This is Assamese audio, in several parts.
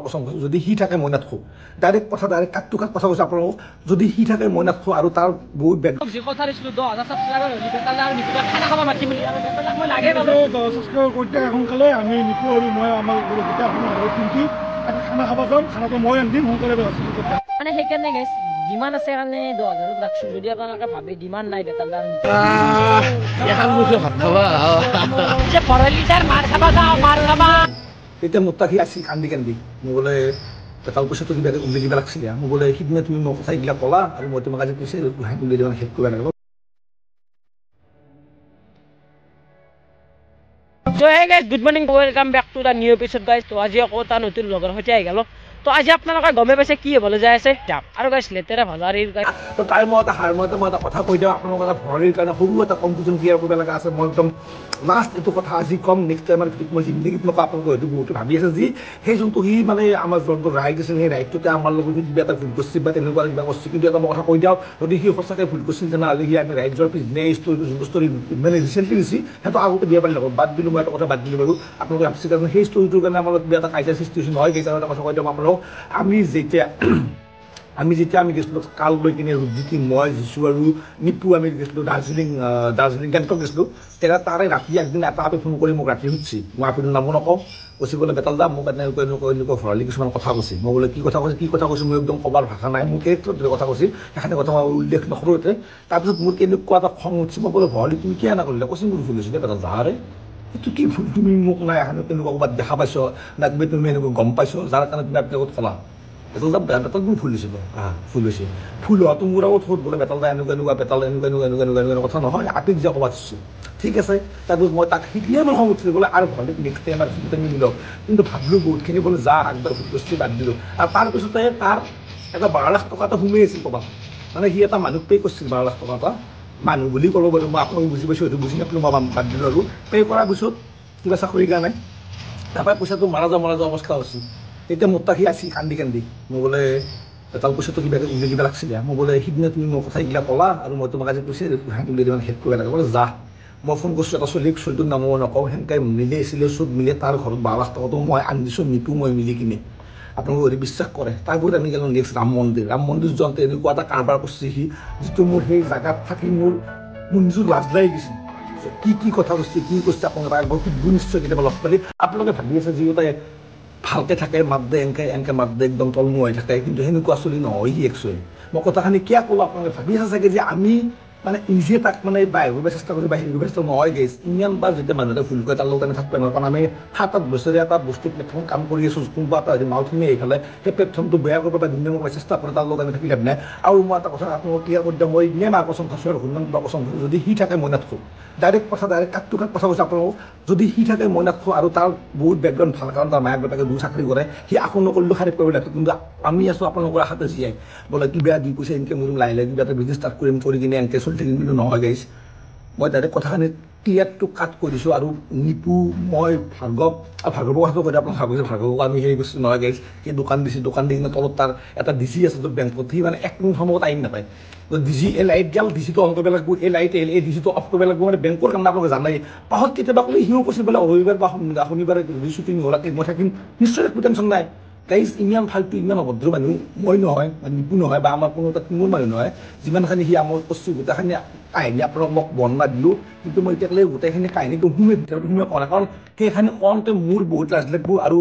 পছন্দ কৰিছোঁ যদি সি থাকে মই নাথাকোঁ ডাইৰেক্ট কথা ডাইৰেক্ট কাট টু কাট কথা কৈছোঁ আপোনালোকক যদি সি থাকে মই নাথাকোঁ আৰু তাৰ বহুত বেগ কথা দিছিলোঁ 10,000 ছাবস্ক্ৰাইবাৰ হ'লে বেটালে আৰু নিপুণক খানা খাব মাতিম বুলি আৰু বেটালে মই লাগে 10 ছাবস্ক্ৰাইবাৰ কৰি দিয়া সোনকালে আমি নিপু আৰু মই আমাৰ গোটেই আপোনাৰ ঘৰত পিন্ধি খানা খাব যাম খানাটো মই আনিম সোনকালে মানে সেইকাৰণে গাইছ ডিমাণ্ড আছে কাৰণে 10,000 ৰাখছোঁ যদি আপোনালোকে ভাবে ডিমাণ্ড নাই বেটালে এখন মুঠে ভাত খাবা যে 4 লিটাৰ মাৰ খাবা যাওঁ মাৰ খাবা তেতিয়া মোৰ তাক সি আছিল কান্দি কান্দি মই বোলে বেটাল পইচাটো কিবা উলিয়াই দিব লাগিছিলে মই বোলে সিদিনা তুমি মোক কথা এইবিলাক ক'লা আৰু মই তোমাক আজি কৈছে উলিয়াই দিব শেষ কৰিব লাগিব So hey guys, good morning, welcome back to the new episode guys. তো আজি আকৌ এটা নতুন লগৰ সৈতে আহি গ'লো তো আজি আপোনালোকে গমে পাইছে কি হ'বলৈ যাই আছে আৰু গাইছ লেতেৰা ভাজাৰীৰ গাইছ তো তাই মই এটা হাৰমতে মই এটা কথা কৈ দিওঁ আপোনালোকৰ এটা ভৰিৰ কাৰণে সৰু এটা কনফিউজন ক্লিয়াৰ কৰিব লগা আছে মই একদম লাষ্ট এইটো কথা আজি কম নেক্সট টাইম আৰু মই জিন্দগীত নকওঁ আপোনালোকে হয়তো বহুতে ভাবি আছে যি সেই যোনটো সি মানে আমাৰ যোনটো ৰাইট আছে সেই ৰাইটটোতে আমাৰ লগত কিবা এটা ভুল কৰিছে বা তেনেকুৱা কিবা কৰিছে কিন্তু এটা মই কথা কৈ দিওঁ যদি সি সঁচাকৈ ভুল কৰিছিল তেনেহ'লে সি আমি ৰাইজৰ পিছদিনে এই ষ্টৰিটো যোনটো ষ্টৰি মানে ৰিচেণ্টলি দিছে সেইটো আগতে দিয়া পাৰি লগত বাদ দিলোঁ মই এটা কথা বাদ দিলোঁ বাৰু আপোনালোকে ভাবিছে কাৰণে সেই ষ্টৰিটোৰ কাৰণে আমাৰ কিবা এটা কাজিয়া সৃষ্টি হৈছে নহয় কেইটা এটা কথা কৈ দিওঁ আপোনালোকক আমি যেতিয়া গৈছিলোঁ কাল লৈ কিনে ৰুজিতি মই যিছোঁ আৰু নিপু আমি গৈছিলোঁ দাৰ্জিলিং গেংটক গৈছিলোঁ তেতিয়া তাৰে ৰাতি একদিন এটা আপি ফোন কৰি মোক ৰাতি সুধিছে মই আপিটোৰ নামো নকওঁ কৈছে বোলে বেটাল দা মোক এনেকুৱা ভৰালি কিছুমান কথা কৈছে মই বোলে কি কথা কৈছে মই একদম ক'বাৰ ভাষা নাই মোৰ কেৰেক্টাৰত কথা কৈছিল সেইখিনি কথা মই উল্লেখ নকৰোঁতে তাৰপিছত মোৰ এনেকুৱা এটা খং উঠিছে মই বোলে ভৰালি তুমি কিয় নকৰিলে কৈছে মোৰ ভুল হৈছে বেটাল দাৰে এইটো কি ভুল তুমি মোক নাই এখন তেনেকুৱা ক'ৰবাত দেখা পাইছ না তুমি এনেকুৱা গম পাইছ যাৰ কাৰণে তুমি আপোনালোকক ক'লা বেটাল মোৰ ভুল হৈছিল ভুল হৈছে ভুল হোৱাটো মোৰ আগত সৰু বোলে বেটাল এনেকুৱা বেটাল এনেকুৱা কথা নহয় আপিক যে ক'ৰবাত ঠিক আছে তাৰপিছত মই তাক সিদিনাই মই খং উঠিলোঁ বোলে আৰু ঘৰলৈ নেক্সট টাইম আৰু ফিল্টাৰ মিলক কিন্তু ভাবিলোঁ বহুতখিনি বোলে যা আগবাৰ ভুল বস্তু বাদ দিলোঁ আৰু তাৰপিছতে তাৰ এটা 12 লাখ টকা এটা সোমাই আছিল ক'ৰবাত মানে সি এটা মানুহ পে' কৰিছিল 12 লাখ টকা এটা মানুহ বুলি ক'ব পাৰোঁ মই আপোনালোকে বুজি পাইছোঁ সেইটো বুজি নাপালোঁ মই বাদ দিলোঁ আৰু পে' কৰাৰ পিছত কিবা চাকৰিৰ কাৰণে তাৰপৰা পইচাটো মাৰা যোৱা অৱস্থা হৈছিল তেতিয়া মোৰ তাক সি আছিল কান্দি কান্দি মই বোলে বেটাল পইচাটো কিবা উলিয়াই দিব লাগিছিলে মই বোলে সিদিনা তুমি মোৰ কথা এইবিলাক ক'লা আৰু মই তোমাক আজি কৈছে উলিয়াই দিব শেষ কৰিব লাগে বোলে যা মই ফোন কৰিছোঁ এটা ছোৱালীটোৰ নামো নকওঁ সেনেকৈ মিলি আছিলে চব মিলি তাৰ ঘৰত 12 লাখ টকাটো মই আনি দিছোঁ নিপু মই মিলি কিনে আপোনালোকে যদি বিশ্বাস কৰে তাৰপিছত আমি গ'লোঁ নেক্সট ৰাম মন্দিৰ যাওঁতে এনেকুৱা এটা কাৰবাৰ কৰিছে সি যিটো মোৰ সেই জেগাত থাকি মোৰ নিজৰ লাজ লাগি গৈছিল কি কথা কৈছে কি কৈছে আপোনালোকে একবাৰ সুধিব নিশ্চয় কেতিয়াবা লগ পালি আপোনালোকে ভাবি আছে যিহেতু ভালকৈ থাকে মাত দে এনেকৈ মাত দে একদম তলমু হৈ থাকে কিন্তু সেনেকুৱা চলি নহয় সি একচুৱেলি মই কথাখিনি কিয় ক'লোঁ আপোনালোকে ভাবি আছে চাগে যে আমি মানে নিজে তাক মানে বাহিৰৰ চেষ্টা কৰি বাহিৰ ব্যৱস্থা নহয় গেছ ইমান বাৰ যেতিয়া মানুহ এটা ভুল কৰে তাৰ লগত আমি থাকিব নোৱাৰোঁ কাৰণ আমি 7-8 বছৰে এটা বস্তু প্লেটফৰ্ম কাম কৰি আছোঁ কোনোবা এটা মাউথখিনি আহিফালে সেই প্লেটফৰ্মটো বেয়া কৰিব বা ধুনীয়া মই চেষ্টা কৰোঁ তাৰ লগত আমি থাকি লাভ নাই আৰু মই এটা কথা আপোনালোকক ক্লিয়াৰ কৰি দিওঁ মই ইনে মাৰ পচন্দ খাইছোঁ আৰু শুনমান কিবা পচন্দ যদি সি থাকে মই নাথাকোঁ ডাইৰেক্ট কথা ডাইৰেক্ট কাট টু কাট কথা কৈছোঁ আপোনালোকক যদি সি থাকে মই নাথাকোঁ আৰু তাৰ বহুত বেকগ্ৰাউণ্ড ভাল কাৰণ তাৰ মায়েক বাপেকে 2 চাকৰি কৰে সি আকৌ নকৰিলেও খাৰিপ কৰিব লাগে কিন্তু আমি আছোঁ আপোনালোকৰ আশাতে জীয়াই বোলে কিবা 2 পইচা ইনকাম কৰিম লাহে কিবা এটা বিজনেছ ষ্টাৰ্ট কৰি কিনে এনেকৈ চলি থাকিম কিন্তু নহয় গাইছ মই ডাইৰেক্ট কথাখিনি ক্লিয়াৰটো কাট কৰি দিছোঁ আৰু নিপু মই ভাৰ্গৱৰ কথাটো কৈ আপোনাক ভাবিছোঁ ভাৰ্গৱক আমি হেৰি কৰিছোঁ নহয় গাইছ সেই দোকান দিছোঁ দোকান দি কিনে তলত তাৰ এটা ডিজি আছে তো বেংকত সি মানে 1 মিনিট সময়ত আইন নাপায় ডিজি এই লাইট গেল ডিজিটো অন কৰিব লাগিব এই লাইট এই ডিজিটো অফ কৰিব লাগিব মানে বেংকৰ কাম আপোনালোকে জানাই পাছত কেতিয়াবা ক'লে সিও কৈছিল বোলে ৰবিবাৰ বা শনিবাৰে যদি শ্বুটিং হোৱাকে মই থাকিম নিশ্চয় একো টেনশ্যন নাই গাইজ ইমান ফাল্টু ইমান অভদ্ৰ মানুহ মই নহয় বা নিপু নহয় বা আমাৰ কোনো তাত মোৰ মানুহ নহয় যিমানখিনি সি আমাৰ কৰিছোঁ গোটেইখিনি কাহিনী আপোনালোক মোক বৰ্ণনা দিলোঁ কিন্তু মই এতিয়ালৈ গোটেইখিনি কাহিনীটো সোমাই কৰা কাৰণ সেইখিনি কওঁতে মোৰ বহুত লাজ লাগিব আৰু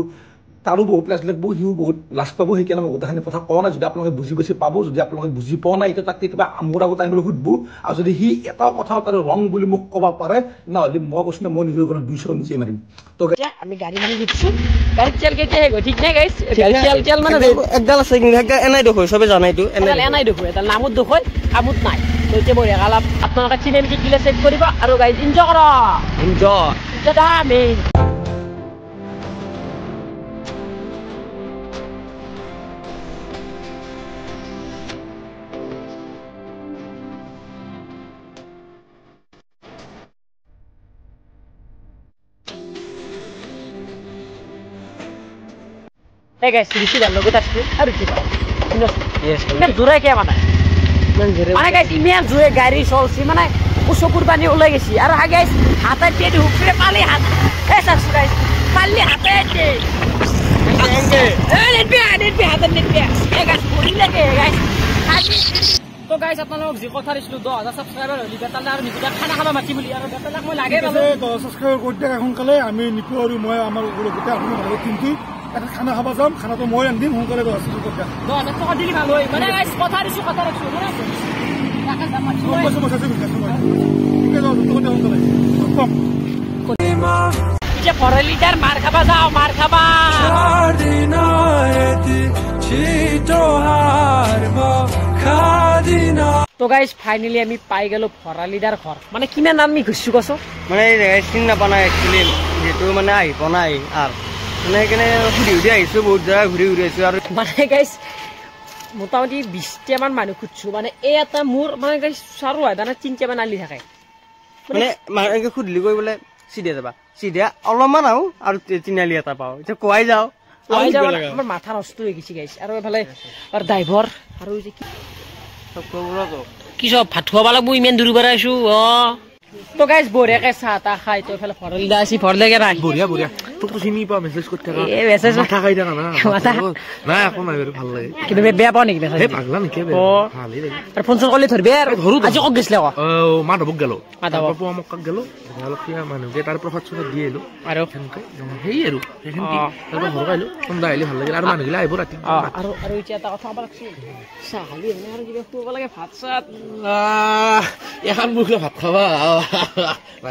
তাৰো বহুত লাজ লাগিব সিও বহুত লাজ পাব সেইকাৰণে মই গোটেইখিনি কথা কোৱা নাই যদি আপোনালোকে বুজি পাব যদি আপোনালোকে বুজি পোৱা নাই এতিয়া তাক কেতিয়াবা মোৰ আগত আনিবলৈ সুধিব আৰু যদি সি এটা কথা তাৰে ৰং বুলি মোক ক'ব পাৰে নহ'লে মই কৈছোঁ মই নিজৰ ঘৰত 200 নিচেই মাৰিম তো আমি গাড়ী মাৰি দিছোঁ গাড়ীত তেল কেতিয়া শেষ ঠিক নাই গাইছ তেল মানে একডাল আছে কিন্তু একডাল এনাই দুখ হয় চবে জানাইতো এনাই দুখ হয় তাৰ নামত দুখ হয় কামত নাই তো এতিয়া বঢ়িয়া কালাপ আপোনালোকে চিনেমা কিলে চেক কৰিব আৰু গাইজ এনজয় কৰক enjoy main Hey guys, this is the logo that's it. How is it? Yes. Man, jure kya mana? Man jure. Mana guys, email jure gari sol si mana? Uso kurbani ulai gesi. Aru ha guys, hata te di hukre pali hat. Hey guys, pali hata te. তো গাইজ আপোনালোকক যি কথা দিছিলো 10,000 ছাবস্ক্ৰাইবাৰ হ'লে বেতালে আৰু নিজে খানা খাব মাতি বুলি আৰু বেতালাক মই লাগে ছাবস্ক্ৰাইবাৰ কৰি দিয়া সোনকালে আমি নিপু আৰু মই আমাৰ গোটেই আপোনালোকৰ টিমটো এটা খানা খাব যাম খানাটো মই আনিম সোনকালে 10,000 টকা দিলি ভাল হয় মানে গাইজ কথা দিছো কথা ৰাখছো যে ফরালিটার মার খাবা যাও মার খাবা তো গাইজ ফাইনালি আমি পাই গেল ফরালিদার ঘর মানে কিমান আমি ঘুরছু কছো মানে চিন নাপানা একচুৱেলি যেহেতু মানে আহি পোৱা নাই আৰু মানে সেইকাৰণে ঘূৰি ঘূৰি আহিছো বহুত জেগা ঘূৰি ঘূৰি আহিছো আৰু মানে গাইজ মোটামুটি 20টামান মানুহ খুঁজছো মানে এই এটা মোৰ মানে গাইজ চাৰো হয় মানে 3টামান আলি থাকে মানে এনেকে সুধিলি গৈ বোলে চিধা যাবা চিধা অলপমান আহো আৰু তিনিআলি এটা পাওঁ এতিয়া কোৱাই যাওঁ আমার মাথা নষ্ট হয়ে গেছে গাইজ আর এফালে আর ড্রাইভার আর ওই যে কি সব ভাত খাওয়া লাগবো ইমান দূর বেড়া আইসু তো গাইজ বঢ়িয়াকে চাহ তাহ খাই তো এফালে ফরলিদা আছি ফরলেগে নাই বঢ়িয়া বঢ়িয়া তোক তো চিনি পাওঁ মেছেজ কৰি থাকা এ মেছেজ মাথা খাই থাকা না নাই একো নাই ভাল লাগে কিন্তু বেয়া পাও নেকি মেছেজ এই পাগলা নেকি ভালেই লাগে আর ফোন চোন করলে ধরবি আর আজি কক গেছলে ক মাধৱক গেলো মাধৱক মোক কাক গেলো অলপ কিবা মানুহকে তাৰ প্ৰসাদ চসাদ দি আহিলো আৰু সেনেকৈ সেই আৰু সেইখিনি তাৰপৰা ঘৰ আহিলো সন্ধ্যা আহিলে ভাল লাগিল আৰু মানুহগিলা আহিব ৰাতি আৰু আৰু এতিয়া এটা কথা ক'ব লাগছিল চাহ খালি আৰু কিবা খুৱাব লাগে ভাত চাত এখন মুখলে ভাত খাবা